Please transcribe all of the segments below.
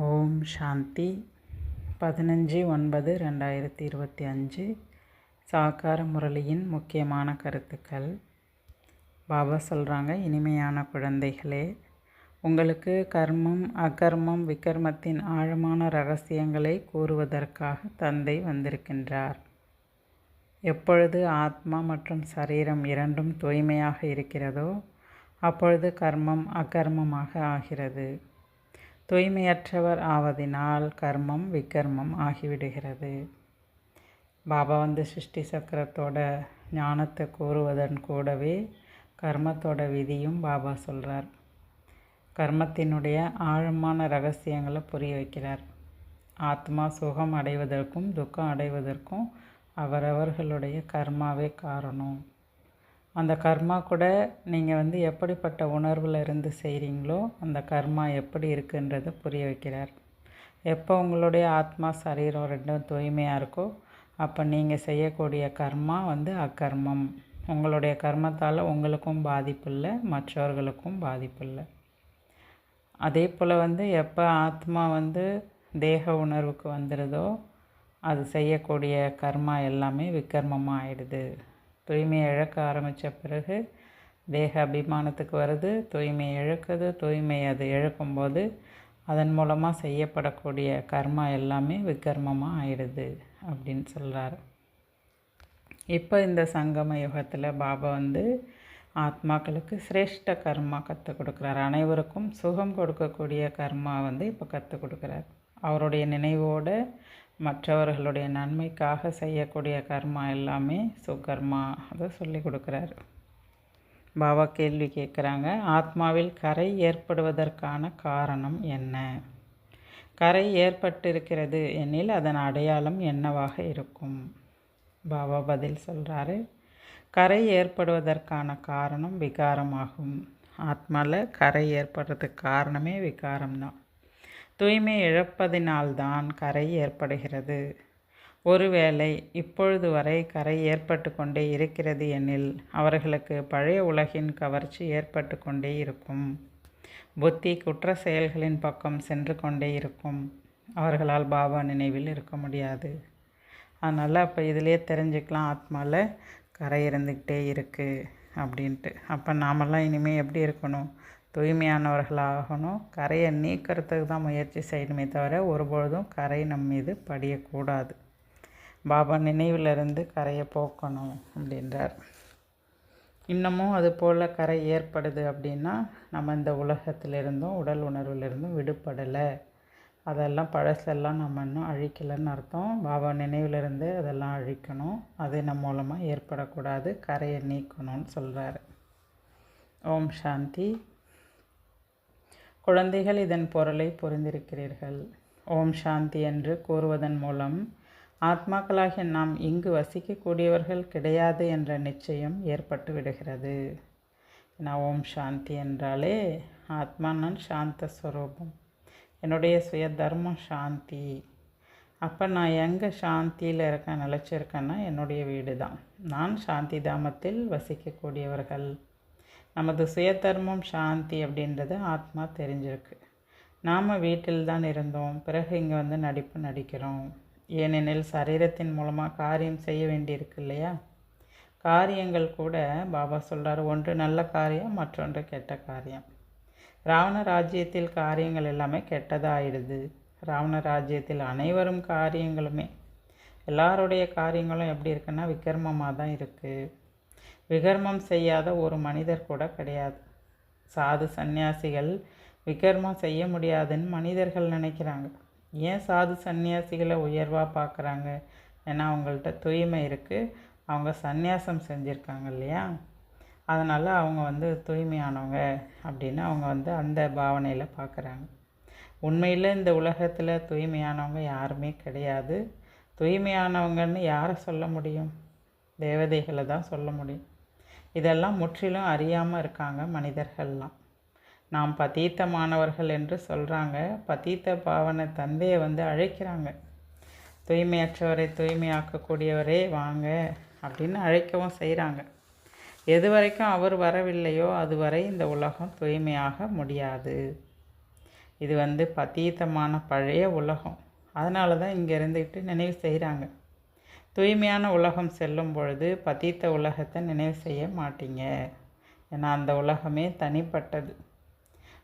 ஓம் சாந்தி 15/9/2025 சாகார முரளியின் முக்கியமான கருத்துக்கள். பாபா சொல்கிறாங்க, இனிமையான குழந்தைகளே, உங்களுக்கு கர்மம் அகர்மம் விகர்மத்தின் ஆழமான ரகசியங்களை கூறுவதற்காக தந்தை வந்திருக்கின்றார். எப்பொழுது ஆத்மா மற்றும் சரீரம் இரண்டும் தூய்மையாக இருக்கிறதோ அப்பொழுது கர்மம் அகர்மமாக ஆகிறது. தூய்மையற்றவர் ஆவதினால் கர்மம் விகர்மம் ஆகிவிடுகிறது. பாபா சிருஷ்டி சக்கரத்தோட ஞானத்தை கூறுவதன் கூடவே கர்மத்தோட விதியும் பாபா சொல்கிறார். கர்மத்தினுடைய ஆழமான ரகசியங்களை புரிய வைக்கிறார். ஆத்மா சுகம் அடைவதற்கும் துக்கம் அடைவதற்கும் அவரவர்களுடைய கர்மாவே காரணம். அந்த கர்மா கூட நீங்கள் எப்படிப்பட்ட உணர்வில் இருந்து செய்கிறீங்களோ அந்த கர்மா எப்படி இருக்குன்றதை புரிய வைக்கிறார். எப்போ உங்களுடைய ஆத்மா சரீரம் ரெண்டும் தூய்மையாக இருக்கோ அப்போ நீங்கள் செய்யக்கூடிய கர்மா அக்கர்மம். உங்களுடைய கர்மத்தால் உங்களுக்கும் பாதிப்பு இல்லை, மற்றவர்களுக்கும் பாதிப்பு இல்லை. அதே போல் எப்போ ஆத்மா தேக உணர்வுக்கு வந்துடுதோ அது செய்யக்கூடிய கர்மா எல்லாமே விகர்மமாக ஆயிடுது. தூய்மையை இழக்க ஆரம்பித்த பிறகு தேக அபிமானத்துக்கு வருது, தூய்மையை இழக்குது. தூய்மை அது இழக்கும்போது அதன் மூலமாக செய்யப்படக்கூடிய கர்மா எல்லாமே விகர்மமாக ஆயிடுது அப்படின்னு சொல்கிறார். இப்போ இந்த சங்கம யுகத்தில் பாபா ஆத்மாக்களுக்கு சிரேஷ்ட கர்மா கற்றுக் கொடுக்குறார். அனைவருக்கும் சுகம் கொடுக்கக்கூடிய கர்மா இப்போ கற்றுக் கொடுக்குறார். அவருடைய நினைவோடு மற்றவர்களுடைய நன்மைக்காக செய்யக்கூடிய கர்மா எல்லாமே சுகர்மா, அதை சொல்லி கொடுக்குறாரு. பாபா கேள்வி கேட்குறாங்க, ஆத்மாவில் கரை ஏற்படுவதற்கான காரணம் என்ன? கரை ஏற்பட்டிருக்கிறது எனில் அதன் அடையாளம் என்னவாக இருக்கும்? பாபா பதில் சொல்கிறாரு, கரை ஏற்படுவதற்கான காரணம் விகாரமாகும். ஆத்மாவில் கரை ஏற்படுறதுக்கு காரணமே விகாரம்தான். தூய்மை இழப்பதினால்தான் கரை ஏற்படுகிறது. ஒருவேளை இப்பொழுது வரை கரை ஏற்பட்டு கொண்டே இருக்கிறது எனில் அவர்களுக்கு பழைய உலகின் கவர்ச்சி ஏற்பட்டு கொண்டே இருக்கும். புத்தி குற்ற செயல்களின் பக்கம் சென்று கொண்டே இருக்கும். அவர்களால் பாபா நினைவில் இருக்க முடியாது. அதனால் அப்போ இதிலே தெரிஞ்சுக்கலாம் ஆத்மாவில் கரை இருந்துக்கிட்டே இருக்குது அப்படின்ட்டு. அப்போ நாமெல்லாம் இனிமேல் எப்படி இருக்கணும்? தூய்மையானவர்களாகணும். கரையை நீக்கிறதுக்கு தான் முயற்சி செய்யணுமே தவிர ஒருபொழுதும் கரை நம் மீது படியக்கூடாது. பாபா நினைவிலிருந்து கரையை போக்கணும் அப்படின்றார். இன்னமும் அது போல் கரை ஏற்படுது அப்படின்னா நம்ம இந்த உலகத்திலிருந்தும் உடல் உணர்விலிருந்தும் விடுபடலை. அதெல்லாம் பழசெல்லாம் நம்ம இன்னும் அழிக்கலைன்னு அர்த்தம். பாபா நினைவிலிருந்து அதெல்லாம் அழிக்கணும். அது நம்ம மூலமாக ஏற்படக்கூடாது. கரையை நீக்கணும்னு சொல்கிறாரு. ஓம் சாந்தி. குழந்தைகள், இதன் பொருளை புரிந்திருக்கிறீர்கள். ஓம் சாந்தி என்று கூறுவதன் மூலம் ஆத்மாக்களாகிய நாம் இங்கு வசிக்கக்கூடியவர்கள் கிடையாது என்ற நிச்சயம் ஏற்பட்டு விடுகிறது. நான் ஓம் சாந்தி என்றாலே ஆத்மா நான் சாந்த ஸ்வரூபம், என்னுடைய சுய தர்மம் சாந்தி. அப்போ நான் எங்கே சாந்தியில் இருக்கேன், நிலச்சிருக்கேன்னா என்னுடைய வீடு தான். நான் சாந்தி தாமத்தில் வசிக்கக்கூடியவர்கள். நமது சுய தர்மம் சாந்தி அப்படின்றது ஆத்மா தெரிஞ்சிருக்கு. நாம் வீட்டில் தான் இருந்தோம், பிறகு இங்கே நடிப்பு நடிக்கிறோம். ஏனெனில் சரீரத்தின் மூலமாக காரியம் செய்ய வேண்டியிருக்கு இல்லையா? காரியங்கள் கூட பாபா சொல்கிறார், ஒன்று நல்ல காரியம், மற்றொன்று கெட்ட காரியம். ராவண ராஜ்யத்தில் காரியங்கள் எல்லாமே கெட்டதாகிடுது. ராவண ராஜ்யத்தில் அனைவரும் காரியங்களுமே எல்லாருடைய காரியங்களும் எப்படி இருக்குன்னா விகர்மமாக தான் இருக்குது. விகர்மம் செய்யாத ஒரு மனிதர் கூட கிடையாது. சாது சந்நியாசிகள் விகர்மம் செய்ய முடியாதுன்னு மனிதர்கள் நினைக்கிறாங்க. ஏன் சாது சந்நியாசிகளை உயர்வாக பார்க்குறாங்க? ஏன்னா அவங்கள்ட்ட தூய்மை இருக்குது, அவங்க சந்நியாசம் செஞ்சுருக்காங்க இல்லையா? அதனால் அவங்க தூய்மையானவங்க அப்படின்னு அவங்க அந்த பாவனையில் பார்க்குறாங்க. உண்மையில் இந்த உலகத்தில் தூய்மையானவங்க யாருமே கிடையாது. தூய்மையானவங்கன்னு யாரை சொல்ல முடியும்? தேவதைகளை தான் சொல்ல முடியும். இதெல்லாம் முற்றிலும் அறியாமல் இருக்காங்க மனிதர்கள்லாம். நாம் பதீத்தமானவர்கள் என்று சொல்கிறாங்க. பதீத்த பாவனை தந்தையை அழைக்கிறாங்க. தூய்மையற்றவரை தூய்மையாக்கக்கூடியவரே வாங்க அப்படின்னு அழைக்கவும் செய்கிறாங்க. எது வரைக்கும் அவர் வரவில்லையோ அதுவரை இந்த உலகம் தூய்மையாக முடியாது. இது பதீதமான பழைய உலகம். அதனால தான் இங்கே இருந்துக்கிட்டு நினைவு செய்கிறாங்க. தூய்மையான உலகம் செல்லும் பொழுது பதீத்த உலகத்தை நினைவு செய்ய மாட்டீங்க. ஏன்னா அந்த உலகமே தனிப்பட்டது.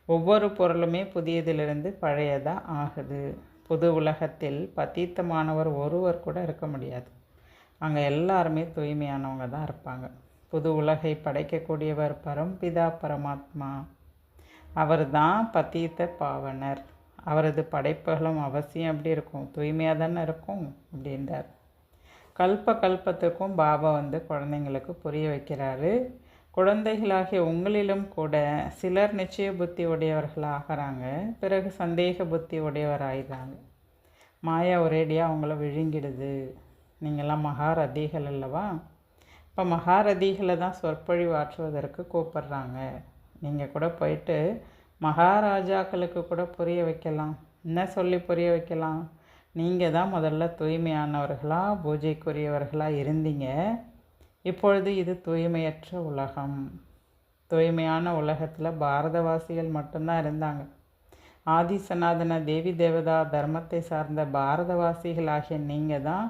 ஒவ்வொரு பொருளுமே புதியதிலிருந்து பழையதாக ஆகுது. புது உலகத்தில் பதீத்தமானவர் ஒருவர் கூட இருக்க முடியாது. அங்கே எல்லாருமே தூய்மையானவங்க தான் இருப்பாங்க. புது உலகை படைக்கக்கூடியவர் பரம்பிதா பரமாத்மா. அவர் தான் பதீத்த பாவனர். அவரது படைப்புகளும் அவசியம் எப்படி இருக்கும்? தூய்மையாக தானே இருக்கும் அப்படின்றார். கல்பத்துக்கும் பாபா குழந்தைங்களுக்கு புரிய வைக்கிறாரு. குழந்தைகளாகிய உங்களிலும் கூட சிலர் நிச்சய புத்தி உடையவர்களாகிறாங்க, பிறகு சந்தேக புத்தி உடையவராகிறாங்க. மாயா ஒரேடியாக அவங்கள விழுங்கிடுது. நீங்கள்லாம் மகாரதிகள் அல்லவா? இப்போ மகாரதிகளை தான் சொற்பொழிவு ஆற்றுவதற்கு கூப்பிட்றாங்க. நீங்கள் கூட போயிட்டு மகாராஜாக்களுக்கு கூட புரிய வைக்கலாம். என்ன சொல்லி புரிய வைக்கலாம்? நீங்கள் தான் முதல்ல தூய்மையானவர்களாக பூஜைக்குரியவர்களாக இருந்தீங்க. இப்பொழுது இது தூய்மையற்ற உலகம். தூய்மையான உலகத்தில் பாரதவாசிகள் மட்டும்தான் இருந்தாங்க. ஆதி சனாதன தேவி தேவதா தர்மத்தை சார்ந்த பாரதவாசிகளாகிய நீங்கள் தான்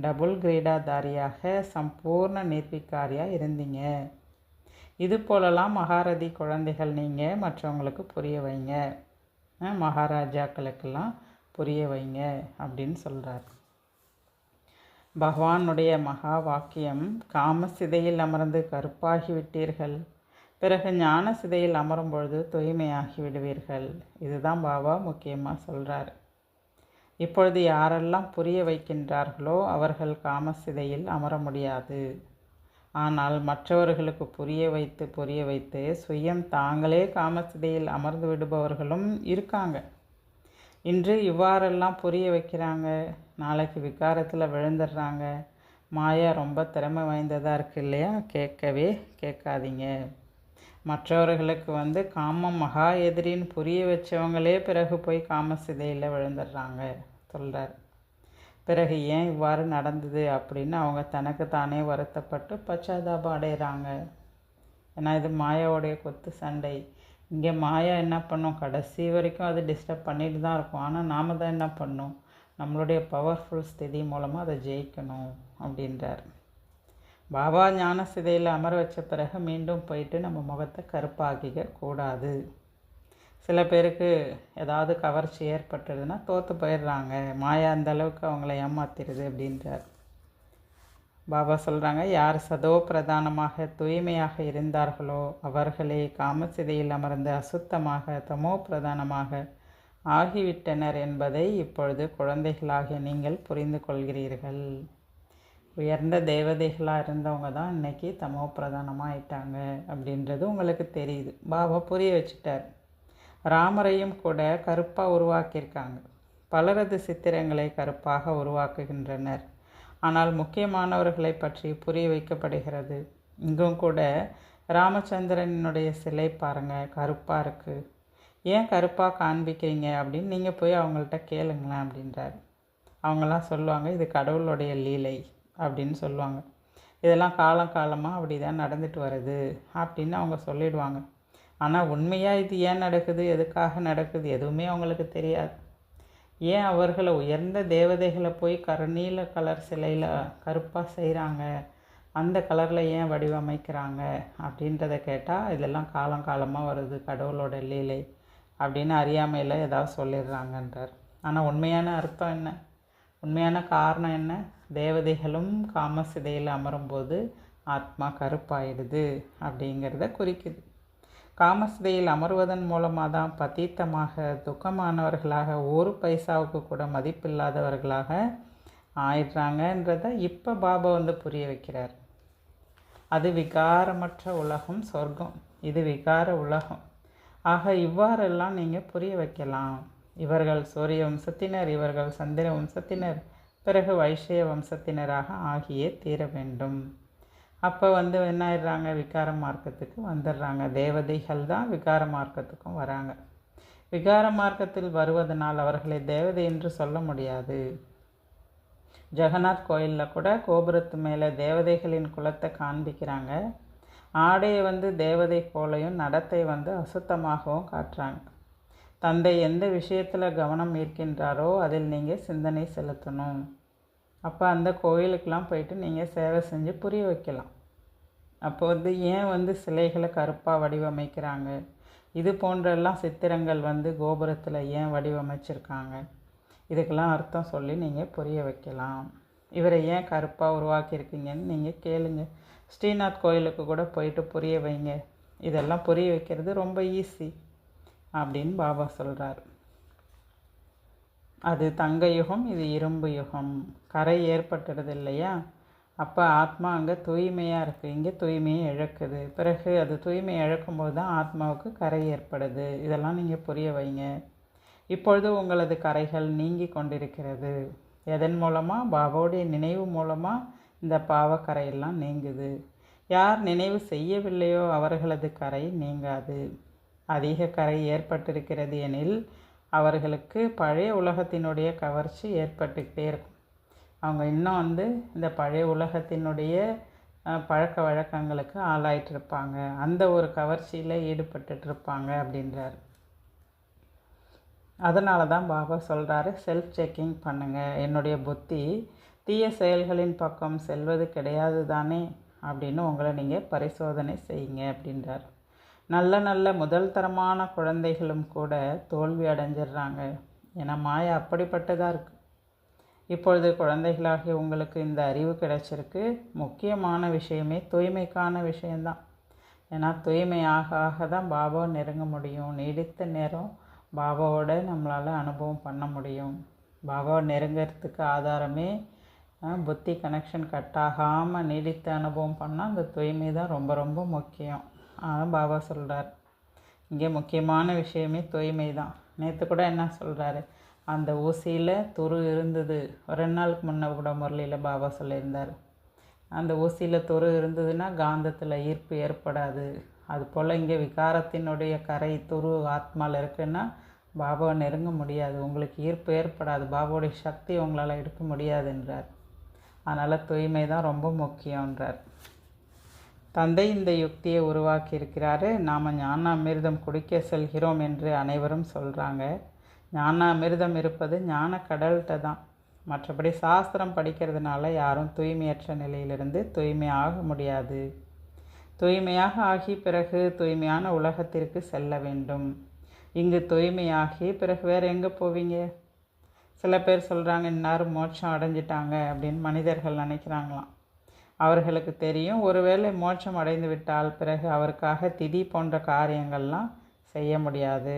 டபுள் கிரீடாதாரியாக சம்பூர்ண நிர்விகாரியாக இருந்தீங்க. இது போலலாம் மகாரதி குழந்தைகள் நீங்கள் மற்றவங்களுக்கு புரிய வைங்க, மகாராஜாக்களுக்கெல்லாம் புரிய வைங்க அப்படின்னு சொல்கிறார். பகவானுடைய மகா வாக்கியம், காம சிதையில் அமர்ந்து கருப்பாகிவிட்டீர்கள், பிறகு ஞான சிதையில் அமரும் பொழுது தூய்மையாகி விடுவீர்கள். இதுதான் பாபா முக்கியமாக சொல்கிறார். இப்பொழுது யாரெல்லாம் புரிய வைக்கின்றார்களோ அவர்கள் காமசிதையில் அமர முடியாது. ஆனால் மற்றவர்களுக்கு புரிய வைத்து சுயம் தாங்களே காமசிதையில் அமர்ந்து விடுபவர்களும் இருக்காங்க. இன்று இவ்வாறெல்லாம் புரிய வைக்கிறாங்க, நாளைக்கு விகாரத்தில் விழுந்துடுறாங்க. மாயா ரொம்ப திறமை வாய்ந்ததாக இருக்குது இல்லையா? கேட்காதீங்க. மற்றவர்களுக்கு காமம் மகா எதிரின்னு புரிய வச்சவங்களே பிறகு போய் காமசிதையில் விழுந்துடுறாங்க சொல்கிறார். பிறகு ஏன் இவ்வாறு நடந்தது அப்படின்னு அவங்க தனக்கு தானே வருத்தப்பட்டு பச்சாதாபம் அடைகிறாங்க. ஏன்னா இது மாயாவுடைய கொத்து சண்டை. இங்கே மாயா என்ன பண்ணும்? கடைசி வரைக்கும் அது டிஸ்டர்ப் பண்ணிட்டு தான் இருக்கும். ஆனால் நாம் தான் என்ன பண்ணணும்? நம்மளுடைய பவர்ஃபுல் ஸ்திதி மூலமாக அதை ஜெயிக்கணும் அப்படின்றார். பாபா ஞான சிதையில் அமர வச்ச பிறகு மீண்டும் போயிட்டு நம்ம முகத்தை கருப்பாக்கிக்க கூடாது. சில பேருக்கு ஏதாவது கவர்ச்சி ஏற்பட்டுதுன்னா தோற்று போயிடுறாங்க. மாயா அந்த அளவுக்கு அவங்கள ஏமாத்திடுது அப்படின்றார். பாபா சொல்கிறாங்க, யார் சதோ பிரதானமாக தூய்மையாக இருந்தார்களோ அவர்களே காமசிதையில் அமர்ந்து அசுத்தமாக தமோ பிரதானமாக ஆகிவிட்டனர் என்பதை இப்பொழுது குழந்தைகளாகிய நீங்கள் புரிந்து கொள்கிறீர்கள். உயர்ந்த தேவதைகளாக இருந்தவங்க தான் இன்றைக்கி தமோ பிரதானமாக ஆயிட்டாங்க அப்படின்றது உங்களுக்கு தெரியுது. பாபா புரிய வச்சுட்டார். ராமரையும் கூட கருப்பாக உருவாக்கியிருக்காங்க. பலரது சித்திரங்களை கருப்பாக உருவாக்குகின்றனர். ஆனால் முக்கியமானவர்களை பற்றி புரிய வைக்கப்படுகிறது. இங்கும் கூட ராமச்சந்திரனுடைய சிலை பாருங்கள், கருப்பாக இருக்குது. ஏன் கருப்பாக காண்பிக்கிறீங்க அப்படின்னு நீங்கள் போய் அவங்கள்ட்ட கேளுங்களேன் அப்படின்றார். அவங்களாம் சொல்லுவாங்க, இது கடவுளுடைய லீலை அப்படின்னு சொல்லுவாங்க. இதெல்லாம் காலமாக அப்படி தான் நடந்துட்டு வருது அப்படின்னு அவங்க சொல்லிடுவாங்க. ஆனால் உண்மையாக இது ஏன் நடக்குது, எதுக்காக நடக்குது எதுவுமே அவங்களுக்கு தெரியாது. ஏன் அவர்களை உயர்ந்த தேவதைகளை போய் கருநீல கலர் சிலையில் கருப்பாக செய்கிறாங்க, அந்த கலரில் ஏன் வடிவமைக்கிறாங்க அப்படின்றத கேட்டால் இதெல்லாம் காலமாக வருது, கடவுளோட லீலை அப்படின்னு அறியாமையில் ஏதாவது சொல்லிடுறாங்கன்றார். ஆனால் உண்மையான அர்த்தம் என்ன? உண்மையான காரணம் என்ன? தேவதைகளும் காமசிதையில் அமரும்போது ஆத்மா கருப்பாயிடுது அப்படிங்கிறத குறிக்குது. காமசிதையில் அமர்வதன் மூலமாக தான் பதீத்தமாக துக்கமானவர்களாக ஒரு பைசாவுக்கு கூட மதிப்பில்லாதவர்களாக ஆயிடுறாங்கன்றதை இப்போ பாபா புரிய வைக்கிறார். அது விகாரமற்ற உலகம் சொர்க்கம், இது விகார உலகம். ஆக இவ்வாறெல்லாம் நீங்கள் புரிய வைக்கலாம். இவர்கள் சூரிய வம்சத்தினர், இவர்கள் சந்திர வம்சத்தினர், பிறகு வைஷ்ய வம்சத்தினராக ஆகியே தீர வேண்டும். அப்போ என்ன ஆயிடுறாங்க? விகார மார்க்கத்துக்கு வந்துடுறாங்க. தேவதைகள் தான் விகார மார்க்கத்துக்கும் வராங்க. விகார மார்க்கத்தில் வருவதனால் அவர்களை தேவதை என்று சொல்ல முடியாது. ஜெகநாத் கோயிலில் கூட கோபுரத்து மேலே தேவதைகளின் குலத்தை காண்பிக்கிறாங்க. ஆடையை தேவதை போலையும் நடத்தை அசுத்தமாகவும் காட்டுறாங்க. தந்தை எந்த விஷயத்தில் கவனம் ஈர்க்கின்றாரோ அதில் நீங்கள் சிந்தனை செலுத்தணும். அப்போ அந்த கோயிலுக்கெலாம் போயிட்டு நீங்கள் சேவை செஞ்சு புரிய வைக்கலாம். அப்போ வந்து ஏன் சிலைகளை கருப்பாக வடிவமைக்கிறாங்க, இது போன்றெல்லாம் சித்திரங்கள் கோபுரத்தில் ஏன் வடிவமைச்சிருக்காங்க, இதுக்கெல்லாம் அர்த்தம் சொல்லி நீங்கள் புரிய வைக்கலாம். இவரை ஏன் கருப்பாக உருவாக்கியிருக்கீங்கன்னு நீங்கள் கேளுங்க. ஸ்ரீநாத் கோயிலுக்கு கூட போயிட்டு புரிய வைங்க. இதெல்லாம் புரிய வைக்கிறது ரொம்ப ஈஸி அப்படின்னு பாபா சொல்கிறார். அது தங்க யுகம், இது இரும்பு யுகம். கரை ஏற்பட்டுடுது இல்லையா? அப்போ ஆத்மா அங்கே தூய்மையாக இருக்குது, இங்கே தூய்மையை இழக்குது. பிறகு அது தூய்மையை இழக்கும்போது தான் ஆத்மாவுக்கு கரை ஏற்படுது. இதெல்லாம் நீங்கள் புரிய வைங்க. இப்பொழுது உங்களது கரைகள் நீங்கி கொண்டிருக்கிறது. எதன் மூலமாக? பாபாவுடைய நினைவு மூலமாக இந்த பாவக்கரையெல்லாம் நீங்குது. யார் நினைவு செய்யவில்லையோ அவர்களது கரை நீங்காது. அதிக கரை ஏற்பட்டிருக்கிறது எனில் அவர்களுக்கு பழைய உலகத்தினுடைய கவர்ச்சி ஏற்பட்டுக்கிட்டே இருக்கும். அவங்க இன்னும் இந்த பழைய உலகத்தினுடைய பழக்க வழக்கங்களுக்கு ஆளாயிட்டு இருப்பாங்க. அந்த ஒரு கவர்ச்சியில் ஈடுபட்டுட்டு இருப்பாங்க அப்படின்றார். அதனால தான் பாபா சொல்கிறாரு, செல்ஃப் செக்கிங் பண்ணுங்கள். என்னுடைய புத்தி தீய செயல்களின் பக்கம் செல்வது கிடையாது தானே அப்படின்னு உங்களை நீங்கள் பரிசோதனை செய்யுங்க அப்படின்றார். நல்ல நல்ல முதல் தரமான குழந்தைகளும் கூட தோல்வி அடைஞ்சிடுறாங்க. ஏன்னா மாயா அப்படிப்பட்டதாக இருக்குது. இப்பொழுது குழந்தைகளாகிய உங்களுக்கு இந்த அறிவு கிடைச்சிருக்கு. முக்கியமான விஷயமே தூய்மைக்கான விஷயந்தான். ஏன்னா தூய்மை ஆக ஆக தான் பாபாவை நெருங்க முடியும். நீடித்த நேரம் பாபாவோட நம்மளால் அனுபவம் பண்ண முடியும். பாபாவை நெருங்கிறதுக்கு ஆதாரமே புத்தி கனெக்ஷன் கட் ஆகாமல் நீடித்த அனுபவம் பண்ணால் அந்த தூய்மை தான் ரொம்ப ரொம்ப முக்கியம். அதான் பாபா சொல்கிறார், இங்கே முக்கியமான விஷயமே தூய்மை தான். நேற்று கூட என்ன சொல்கிறாரு, அந்த ஊசியில் துரு இருந்தது. 2 நாளுக்கு முன்ன கூட முரளியில் பாபா சொல்லியிருந்தார், அந்த ஊசியில் துரு இருந்ததுன்னா காந்தத்தில் ஈர்ப்பு ஏற்படாது. அதுபோல் இங்கே விகாரத்தினுடைய கரை துரு ஆத்மாவில் இருக்குன்னா பாபாவை நெருங்க முடியாது. உங்களுக்கு ஈர்ப்பு ஏற்படாது. பாபாவுடைய சக்தி உங்களால் எடுக்க முடியாதுன்றார். அதனால் தூய்மை தான் ரொம்ப முக்கியன்றார். தந்தை இந்த யுக்தியை உருவாக்கி இருக்கிறாரு. நாம் ஞான அமிர்தம் குடிக்க செல்கிறோம் என்று அனைவரும் சொல்கிறாங்க. ஞான அமிர்தம் இருப்பது ஞான கடல்கிட்ட தான். மற்றபடி சாஸ்திரம் படிக்கிறதுனால யாரும் தூய்மையற்ற நிலையிலிருந்து தூய்மையாக முடியாது. தூய்மையாக ஆகி பிறகு தூய்மையான உலகத்திற்கு செல்ல வேண்டும். இங்கு தூய்மையாகி பிறகு வேறு எங்கே போவீங்க? சில பேர் சொல்கிறாங்க, இன்னாரும் மோட்சம் அடைஞ்சிட்டாங்க அப்படின்னு மனிதர்கள் நினைக்கிறாங்களாம். அவர்களுக்கு தெரியும், ஒருவேளை மோட்சம் அடைந்து விட்டால் பிறகு அவருக்காக திதி போன்ற காரியங்கள்லாம் செய்ய முடியாது.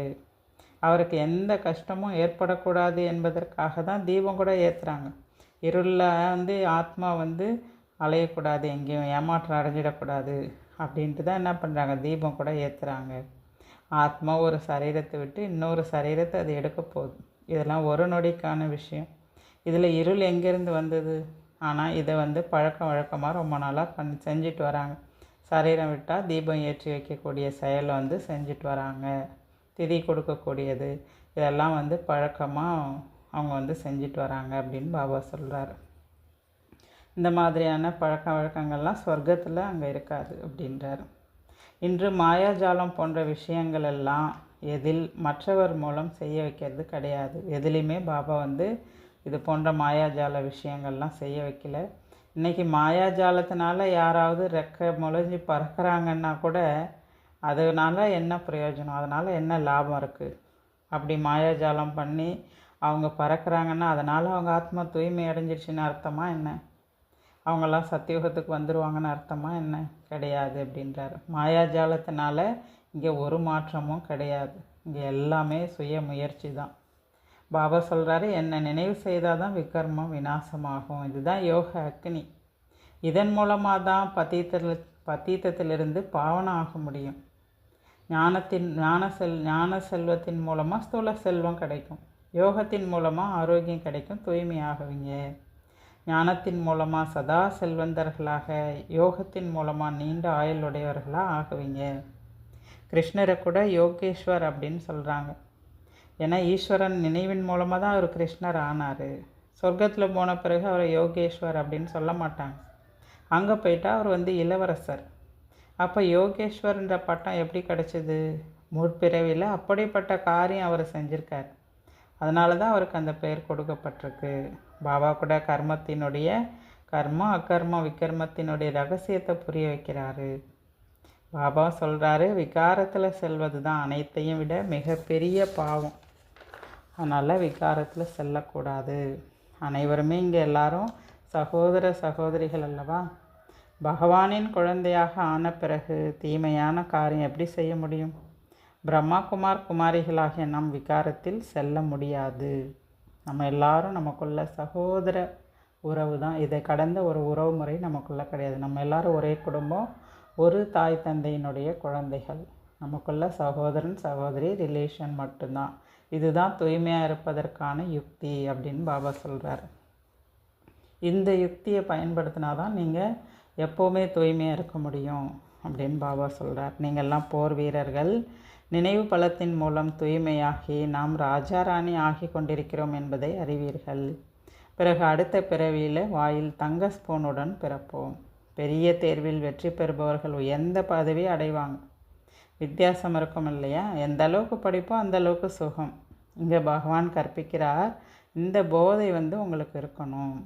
அவருக்கு எந்த கஷ்டமும் ஏற்படக்கூடாது என்பதற்காக தான் தீபம் கூட ஏற்றுறாங்க. இருளில் ஆத்மா அலையக்கூடாது, எங்கேயும் ஏமாற்றம் அடைஞ்சிடக்கூடாது அப்படின்ட்டு தான் என்ன பண்ணுறாங்க, தீபம் கூட ஏற்றுறாங்க. ஆத்மா ஒரு சரீரத்தை விட்டு இன்னொரு சரீரத்தை அது எடுக்க போகுது. இதெல்லாம் ஒரு நொடிக்கான விஷயம். இதில் இருள் எங்கேருந்து வந்தது? ஆனால் இதை பழக்க வழக்கமாக ரொம்ப நாளாக செஞ்சுட்டு வராங்க. சரீரம் விட்டால் தீபம் ஏற்றி வைக்கக்கூடிய செயலை செஞ்சுட்டு வராங்க. திதி கொடுக்கக்கூடியது இதெல்லாம் பழக்கமாக அவங்க செஞ்சுட்டு வராங்க அப்படின்னு பாபா சொல்கிறாரு. இந்த மாதிரியான பழக்க வழக்கங்கள்லாம் சொர்க்கத்தில் அங்கே இருக்காது அப்படின்றார். இன்று மாயாஜாலம் போன்ற விஷயங்கள் எல்லாம் எதில் மற்றவர் மூலம் செய்ய வைக்கிறது கிடையாது. எதுலேயுமே பாபா இது போன்ற மாயாஜால விஷயங்கள்லாம் செய்ய வைக்கல. இன்றைக்கி மாயாஜாலத்தினால யாராவது ரெக்கை முளைஞ்சி பறக்கிறாங்கன்னா கூட அதனால் என்ன பிரயோஜனம், அதனால் என்ன லாபம் இருக்குது? அப்படி மாயாஜாலம் பண்ணி அவங்க பறக்கிறாங்கன்னா அதனால் அவங்க ஆத்மா தூய்மை அடைஞ்சிடுச்சின்னு அர்த்தமா என்ன? அவங்களாம் சத்தியுகத்துக்கு வந்துடுவாங்கன்னு அர்த்தமா என்ன? கிடையாது அப்படின்றார். மாயாஜாலத்தினால இங்கே ஒரு மாற்றமும் கிடையாது. இங்கே எல்லாமே சுய முயற்சி தான். பாபா சொல்கிறாரு, என்னை நினைவு செய்தால் தான் விகர்மம் விநாசமாகும். இதுதான் யோக அக்னி. இதன் மூலமாக தான் பத்தீத்தத்திலிருந்து பாவனம் ஆக முடியும். ஞான செல்வத்தின் மூலமாக ஸ்தூல செல்வம் கிடைக்கும். யோகத்தின் மூலமாக ஆரோக்கியம் கிடைக்கும், தூய்மையாகுவீங்க. ஞானத்தின் மூலமாக சதா செல்வந்தர்களாக, யோகத்தின் மூலமாக நீண்ட ஆயுளுடையவர்களாக ஆகுவீங்க. கிருஷ்ணரை கூட யோகேஸ்வர் அப்படின்னு சொல்கிறாங்க. ஏன்னா ஈஸ்வரன் நினைவின் மூலமாக தான் அவர் கிருஷ்ணர் ஆனார். சொர்க்கத்தில் போன பிறகு அவரை யோகேஸ்வர் அப்படின்னு சொல்ல மாட்டாங்க. அங்கே போயிட்டால் அவர் இளவரசர். அப்போ யோகேஸ்வர்ன்ற பட்டம் எப்படி கிடச்சிது? முற்பிறவியில் அப்படிப்பட்ட காரியம் அவர் செஞ்சுருக்கார். அதனால தான் அவருக்கு அந்த பெயர் கொடுக்கப்பட்டிருக்கு. பாபா கூட கர்மத்தினுடைய கர்மம் அக்கர்மம் விக்கர்மத்தினுடைய ரகசியத்தை புரிய வைக்கிறாரு. பாபா சொல்கிறாரு, விகாரத்தில் செல்வது தான் அனைத்தையும் விட மிகப்பெரிய பாவம். அதனால் விகாரத்தில் செல்லக்கூடாது. அனைவருமே இங்கே எல்லாரும் சகோதர சகோதரிகள் அல்லவா? பகவானின் குழந்தையாக ஆன பிறகு தீமையான காரியம் எப்படி செய்ய முடியும்? பிரம்மா குமார் குமாரிகளாகிய நம் விகாரத்தில் செல்ல முடியாது. நம்ம எல்லாரும் நமக்குள்ள சகோதர உறவு தான். இதை கடந்த ஒரு உறவு முறை நமக்குள்ளே கிடையாது. நம்ம எல்லாரும் ஒரே குடும்பம், ஒரு தாய் தந்தையினுடைய குழந்தைகள். நமக்குள்ள சகோதரன் சகோதரி ரிலேஷன் மட்டும்தான். இதுதான் தூய்மையாக இருப்பதற்கான யுக்தி அப்படின்னு பாபா சொல்கிறார். இந்த யுக்தியை பயன்படுத்தினா தான் நீங்கள் எப்போவுமே தூய்மையாக இருக்க முடியும் அப்படின்னு பாபா சொல்கிறார். நீங்கள்லாம் போர் வீரர்கள். நினைவு பலத்தின் மூலம் தூய்மையாகி நாம் ராஜா ராணி ஆகி கொண்டிருக்கிறோம் என்பதை அறிவீர்கள். பிறகு அடுத்த பிறவியில் வாயில் தங்க ஸ்பூனுடன் பிறப்போம். பெரிய தேர்வில் வெற்றி பெறுபவர்கள் உயர்ந்த பதவி அடைவாங்க. வித்தியாசம் இருக்கும் இல்லையா? எந்த அளவுக்கு படிப்போம் அந்த அளவுக்கு சுகம். இங்கே பகவான் கற்பிக்கிறார், இந்த போதை உங்களுக்கு இருக்கணும்.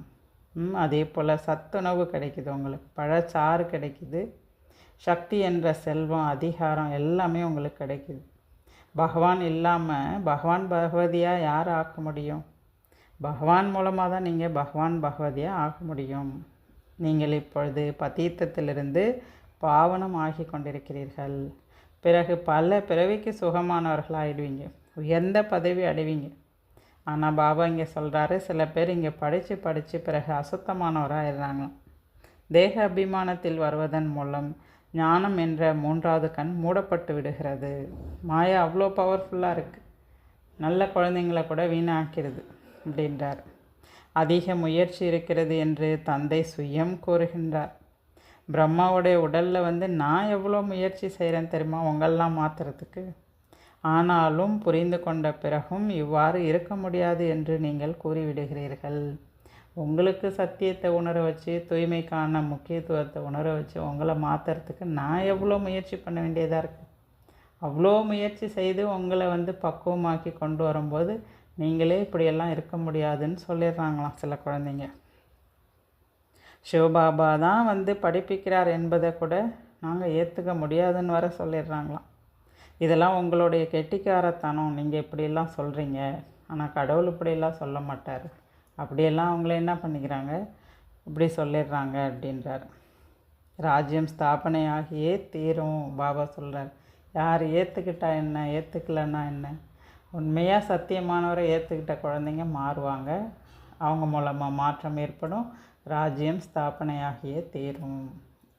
அதே போல் சத்துணவு கிடைக்குது, உங்களுக்கு பழச்சாறு கிடைக்குது, சக்தி என்ற செல்வம் அதிகாரம் எல்லாமே உங்களுக்கு கிடைக்குது. பகவான் இல்லாமல் பகவான் பகவதியாக யார் ஆக்க முடியும்? பகவான் மூலமாக தான் நீங்கள் பகவான் பகவதியாக ஆக முடியும். நீங்கள் இப்பொழுது பதீத்தத்திலிருந்து பாவனம் ஆகி கொண்டிருக்கிறீர்கள். பிறகு பல பிறவிக்கு சுகமானவர்கள் ஆகிடுவீங்க, உயர்ந்த பதவி அடைவீங்க. ஆனால் பாபா இங்கே சொல்கிறாரு, சில பேர் இங்கே படித்து பிறகு அசுத்தமானவராக ஆயிடுறாங்க. தேக அபிமானத்தில் வருவதன் மூலம் ஞானம் என்ற 3வது கண் மூடப்பட்டு விடுகிறது. மாயா அவ்வளோ பவர்ஃபுல்லாக இருக்குது, நல்ல குழந்தைங்களை கூட வீணாக்கிறது அப்படின்றார். அதிக முயற்சி இருக்கிறது என்று தந்தை சுயம் கூறுகின்றார். பிரம்மாவுடைய உடலில் நான் எவ்வளோ முயற்சி செய்கிறேன் தெரியுமா உங்களெலாம் மாற்றுறதுக்கு. ஆனாலும் புரிந்து கொண்ட பிறகும் இவ்வாறு இருக்க முடியாது என்று நீங்கள் கூறிவிடுகிறீர்கள். உங்களுக்கு சத்தியத்தை உணர வச்சு, தூய்மைக்கான முக்கியத்துவத்தை உணர வச்சு உங்களை மாற்றுறதுக்கு நான் எவ்வளோ முயற்சி பண்ண வேண்டியதாக இருக்குது. அவ்வளோ முயற்சி செய்து உங்களை பக்குவமாக்கி கொண்டு வரும்போது நீங்களே இப்படியெல்லாம் இருக்க முடியாதுன்னு சொல்லிடுறாங்களாம் சில குழந்தைங்க. சிவபாபா தான் படிப்பிக்கிறார் என்பதை கூட நாங்கள் ஏற்றுக்க முடியாதுன்னு வர சொல்லிடுறாங்களாம். இதெல்லாம் உங்களுடைய கெட்டிக்காரத்தனம், நீங்கள் இப்படியெல்லாம் சொல்கிறீங்க, ஆனால் கடவுள் இப்படியெல்லாம் சொல்ல மாட்டார். அப்படியெல்லாம் அவங்கள என்ன பண்ணிக்கிறாங்க, இப்படி சொல்லிடுறாங்க அப்படின்றார். ராஜ்யம் ஸ்தாபனை ஆகியே தீரும் பாபா சொல்கிறார். யார் ஏற்றுக்கிட்டா என்ன, ஏற்றுக்கலன்னா என்ன? உண்மையாக சத்தியமானவரை ஏற்றுக்கிட்ட குழந்தைங்க மாறுவாங்க, அவங்க மூலமாக மாற்றம் ஏற்படும். ராஜ்யம் ஸ்தாபனை ஆகியே தீரும்.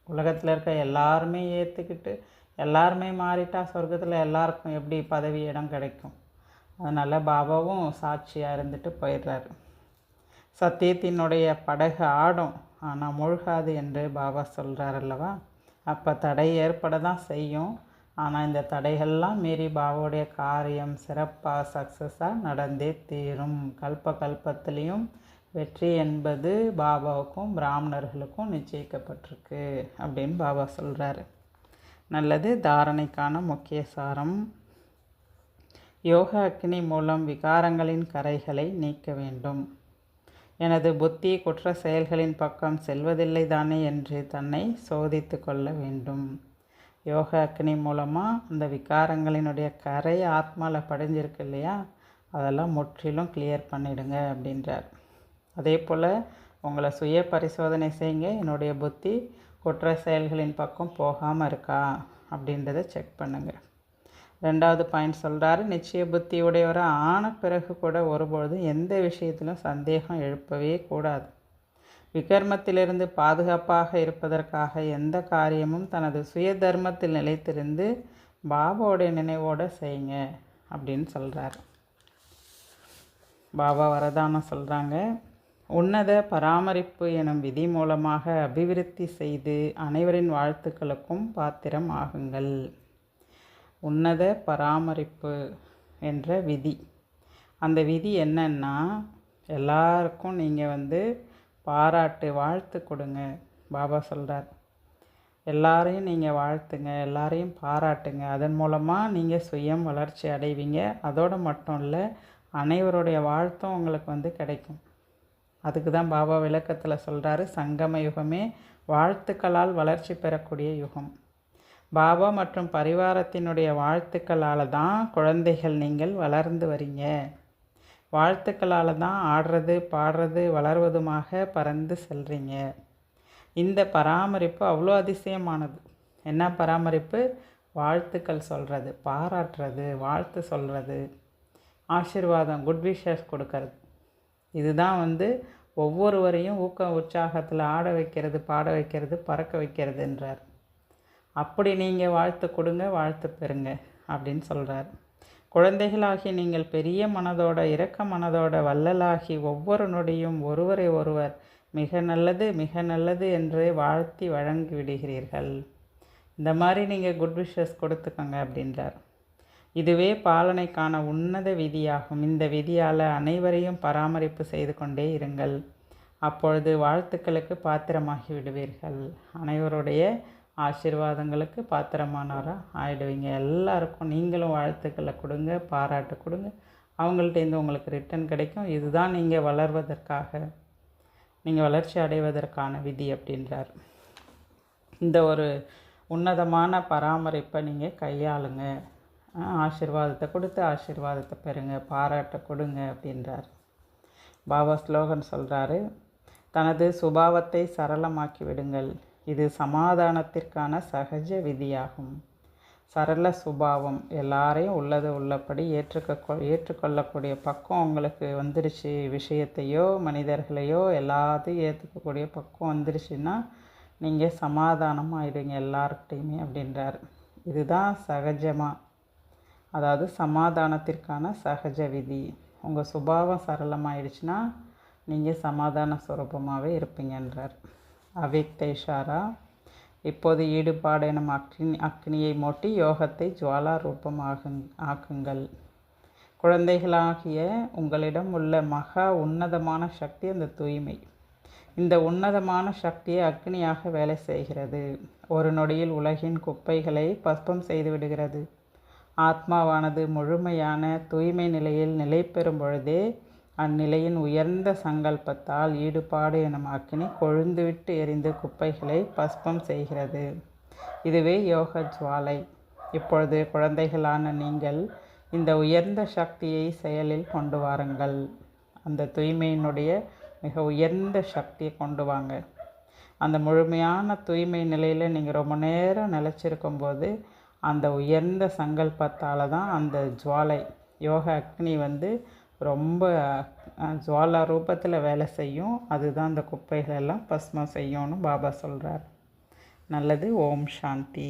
உலகத்தில் இருக்க எல்லாருமே ஏற்றுக்கிட்டு எல்லாருமே மாறிட்டா சொர்க்கத்தில் எல்லாருக்கும் எப்படி பதவி இடம் கிடைக்கும்? அதனால் பாபாவும் சாட்சியாக இருந்துட்டு போயிடுறாரு. சத்தியத்தினுடைய படகு ஆடும் ஆனால் மூழ்காது என்று பாபா சொல்கிறார் அல்லவா? அப்போ தடை ஏற்பட தான் செய்யும். ஆனால் இந்த தடைகள்லாம் மீறி பாபாவுடைய காரியம் சிறப்பாக சக்ஸஸாக நடந்தே தீரும். கல்பத்துலேயும் வெற்றி என்பது பாபாவுக்கும் பிராமணர்களுக்கும் நிச்சயிக்கப்பட்டிருக்கு அப்படின்னு பாபா சொல்கிறாரு. நல்லது. தாரணைக்கான முக்கிய சாரம்: யோக அக்னி மூலம் விகாரங்களின் கரைகளை நீக்க வேண்டும். எனது புத்தி குற்ற செயல்களின் பக்கம் செல்வதில்லை தானே என்று தன்னை சோதித்து கொள்ள வேண்டும். யோக அக்னி மூலமாக அந்த விகாரங்களினுடைய கரை ஆத்மாவில் படிஞ்சிருக்கு இல்லையா, அதெல்லாம் முற்றிலும் கிளியர் பண்ணிடுங்க அப்படின்றார். அதே போல் உங்களை சுய பரிசோதனை செய்யுங்க. என்னுடைய புத்தி குற்ற செயல்களின் பக்கம் போகாமல் இருக்கா அப்படின்றத செக் பண்ணுங்கள். 2வது பாயிண்ட் சொல்கிறாரு, நிச்சய புத்தி உடையவராக ஆன பிறகு கூட ஒருபொழுதும் எந்த விஷயத்திலும் சந்தேகம் எழுப்பவே கூடாது. விகர்மத்திலிருந்து பாதுகாப்பாக இருப்பதற்காக எந்த காரியமும் தனது சுய தர்மத்தில் நிலைத்திருந்து பாபாவுடைய நினைவோடு செய்யுங்க அப்படின்னு சொல்கிறார். பாபா வரதானம் சொல்கிறாங்க, உன்னத பராமரிப்பு எனும் விதி மூலமாக அபிவிருத்தி செய்து அனைவரின் வாழ்த்துக்களுக்கும் பாத்திரம் ஆகுங்கள். உன்னத பராமரிப்பு என்ற விதி, அந்த விதி என்னன்னா, எல்லாருக்கும் நீங்கள் பாராட்டு வாழ்த்து கொடுங்க. பாபா சொல்கிறார், எல்லாரையும் நீங்கள் வாழ்த்துங்க, எல்லாரையும் பாராட்டுங்க. அதன் மூலமாக நீங்கள் சுயம் வளர்ச்சி அடைவீங்க. அதோடு மட்டும் இல்லை, அனைவருடைய வாழ்த்தும் உங்களுக்கு கிடைக்கும். அதுக்கு தான் பாபா விளக்கத்தில் சொல்கிறாரு, சங்கம யுகமே வாழ்த்துக்களால் வளர்ச்சி பெறக்கூடிய யுகம். பாபா மற்றும் பரிவாரத்தினுடைய வாழ்த்துக்களால் தான் குழந்தைகள் நீங்கள் வளர்ந்து வரீங்க. வாழ்த்துக்களால் தான் ஆடுறது, பாடுறது, வளர்வதுமாக பறந்து செல்றீங்க. இந்த பராமரிப்பு அவ்வளோ அதிசயமானது. என்ன பராமரிப்பு? வாழ்த்துக்கள் சொல்கிறது, பாராட்டுறது, வாழ்த்து சொல்கிறது, ஆசீர்வாதம், குட் விஷஸ் கொடுக்கறது. இதுதான் ஒவ்வொருவரையும் ஊக்க உற்சாகத்தில் ஆட வைக்கிறது, பாட வைக்கிறது, பறக்க வைக்கிறதுன்றார். அப்படி நீங்கள் வாழ்த்து கொடுங்க, வாழ்த்து பெறுங்க அப்படின்னு சொல்கிறார். குழந்தைகளாகி நீங்கள் பெரிய மனதோட, இரக்க மனதோட, வள்ளலாகி ஒவ்வொரு நொடியும் ஒருவரை ஒருவர் மிக நல்லது, மிக நல்லது என்று வாழ்த்தி வழங்கி விடுகிறீர்கள். இந்த மாதிரி நீங்கள் குட் விஷஸ் கொடுத்துக்கோங்க அப்படின்றார். இதுவே பாலனைக்கான உன்னத விதியாகும். இந்த விதியால் அனைவரையும் பராமரிப்பு செய்து கொண்டே இருங்கள். அப்பொழுது வாழ்த்துக்களுக்கு பாத்திரமாகி விடுவீர்கள். அனைவருடைய ஆசீர்வாதங்களுக்கு பாத்திரமானவராக ஆகிடுவீங்க. எல்லாருக்கும் நீங்களும் வாழ்த்துக்களை கொடுங்க, பாராட்டு கொடுங்க. அவங்கள்ட்டேருந்து உங்களுக்கு ரிட்டன் கிடைக்கும். இதுதான் நீங்கள் வளர்வதற்காக, நீங்கள் வளர்ச்சி அடைவதற்கான விதி அப்படின்றார். இந்த ஒரு உன்னதமான பராமரிப்பை நீங்கள் கையாளுங்க. ஆசீர்வாதத்தை கொடுத்து ஆசீர்வாதத்தை பெறுங்க, பாராட்ட கொடுங்க அப்படின்றார். பாபா ஸ்லோகன் சொல்கிறாரு, தனது சுபாவத்தை சரளமாக்கி விடுங்கள். இது சமாதானத்திற்கான சகஜ விதியாகும். சரள சுபாவம், எல்லாரையும் உள்ளது உள்ளபடி ஏற்றுக்கொள்ளக்கூடிய பக்குவம் உங்களுக்கு வந்துருச்சு. விஷயத்தையோ மனிதர்களையோ எல்லாத்தையும் ஏற்றுக்கக்கூடிய பக்குவம் வந்துருச்சுன்னா நீங்கள் சமாதானம் ஆகிடுங்க எல்லார்கிட்டையுமே அப்படின்றார். இதுதான் சகஜமாக, அதாவது சமாதானத்திற்கான சகஜ விதி. உங்கள் சுபாவம் சரளமாயிடுச்சுன்னா நீங்கள் சமாதான சுரூபமாகவே இருப்பீங்கன்றார். அவ்யக்த இஷாரா. இப்போது ஈடுபாடு எனும் அக்னியை மூட்டி யோகத்தை ஜுவாலா ரூபம் ஆக்குங்கள். குழந்தைகளாகிய உங்களிடம் உள்ள மகா உன்னதமான சக்தி அந்த தூய்மை. இந்த உன்னதமான சக்தியை அக்னியாக வேலை செய்கிறது. ஒரு நொடியில் உலகின் குப்பைகளை பஸ்பம் செய்து விடுகிறது. ஆத்மாவானது முழுமையான தூய்மை நிலையில் நிலை பெறும் பொழுதே அந்நிலையின் உயர்ந்த சங்கல்பத்தால் ஈடுபாடு எனும் அக்னி கொழுந்துவிட்டு எரிந்து குப்பைகளை பஸ்பம் செய்கிறது. இதுவே யோக ஜுவாலை. இப்பொழுது குழந்தைகளான நீங்கள் இந்த உயர்ந்த சக்தியை செயலில் கொண்டு வாருங்கள். அந்த தூய்மையினுடைய மிக உயர்ந்த சக்தியை கொண்டு வாங்க. அந்த முழுமையான தூய்மை நிலையில் நீங்கள் ரொம்ப நேரம் நிலச்சிருக்கும்போது அந்த உயர்ந்த சங்கல்பத்தால் தான் அந்த ஜுவாலை, யோக அக்னி ரொம்ப ஜுவாலா ரூபத்தில் வேலை செய்யும். அதுதான் அந்த குப்பைகளெல்லாம் பஸ்மம் செய்யும்னு பாபா சொல்கிறார். நல்லது. ஓம் சாந்தி.